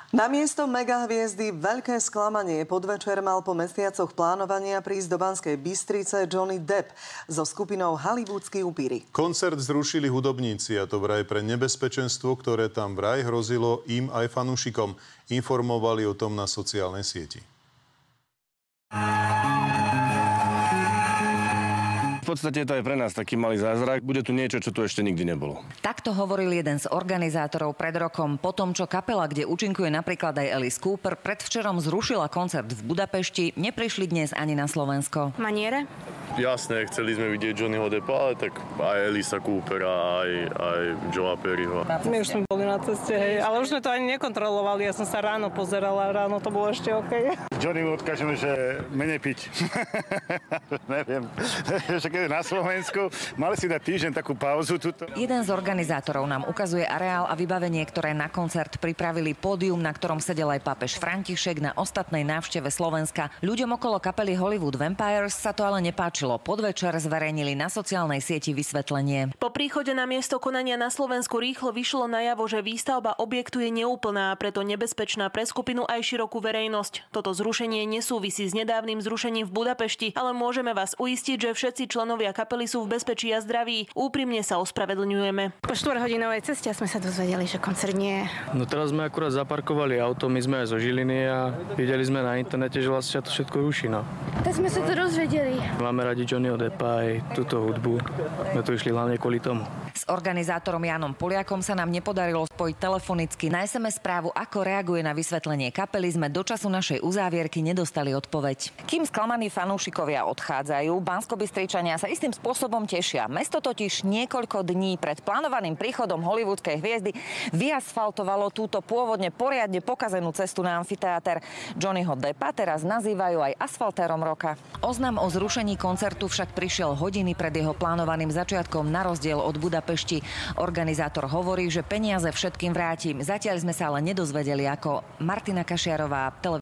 Namiesto megahviezdy veľké sklamanie. Podvečer mal po mesiacoch plánovania prísť do Banskej Bystrice Johnny Depp so skupinou Hollywoodskí upíri. Koncert zrušili hudobníci, a to vraj pre nebezpečenstvo, ktoré tam vraj hrozilo im aj fanúšikom. Informovali o tom na sociálnej sieti. V podstate to je pre nás taký malý zázrak. Bude tu niečo, čo tu ešte nikdy nebolo. Takto hovoril jeden z organizátorov pred rokom, po tom, čo kapela, kde účinkuje napríklad aj Alice Cooper, predvčerom zrušila koncert v Budapešti, neprišli dnes ani na Slovensko. Maniere? Jasné, chceli sme vidieť Johnnyho Deppa, ale tak aj Alisa Coopera, aj Joea Perryho. My už sme boli na ceste, hej, ale už sme to ani nekontrolovali. Ja som sa ráno pozerala, ráno to bolo ešte OK. Johnnymu odkážeme, že menej piť. Neviem, že keď je na Slovensku, mali si dať týždeň takú pauzu tuto. Jeden z organizátorov nám ukazuje areál a vybavenie, ktoré na koncert pripravili, pódium, na ktorom sedel aj pápež František na ostatnej návšteve Slovenska. Ľuďom okolo kapely Hollywood Vampires sa to ale nepáčilo. Podvečer zverejnili na sociálnej sieti vysvetlenie. Po príchode na miesto konania na Slovensku rýchlo vyšlo najavo, že výstavba objektu je neúplná a preto nebezpečná pre skupinu aj širokú verejnosť. Toto zrušenie nesúvisí s nedávnym zrušením v Budapešti, ale môžeme vás uistiť, že všetci členovia kapely sú v bezpečí a zdraví. Úprimne sa ospravedlňujeme. Po 4-hodinovej ceste sme sa dozvedeli, že koncert nie je. No teraz sme akurát zaparkovali auto, my sme aj zo Žiliny a videli sme na internete, že vlastne to všetko ruší. No. Tak sme sa to dozvedeli. Máme radi Johnnyho Deppa aj túto hudbu. My tu išli hlavne kvôli tomu. S organizátorom Jánom Poliakom sa nám nepodarilo spojiť telefonicky. Na SMS správu, ako reaguje na vysvetlenie kapely, sme do času našej uzávierky nedostali odpoveď. Kým sklamaní fanúšikovia odchádzajú, Banskobystričania sa istým spôsobom tešia. Mesto totiž niekoľko dní pred plánovaným príchodom hollywoodskej hviezdy vyasfaltovalo túto pôvodne poriadne pokazenú cestu na amfiteáter. Johnnyho Deppa teraz nazývajú aj asfaltérom roka. Oznam o zrušení koncertu však prišiel hodiny pred jeho plánovaným začiatkom, na rozdiel od Budapešti. Organizátor hovorí, že peniaze všetkým vráti. Zatiaľ sme sa ale nedozvedeli ako. Martina Kašiarová,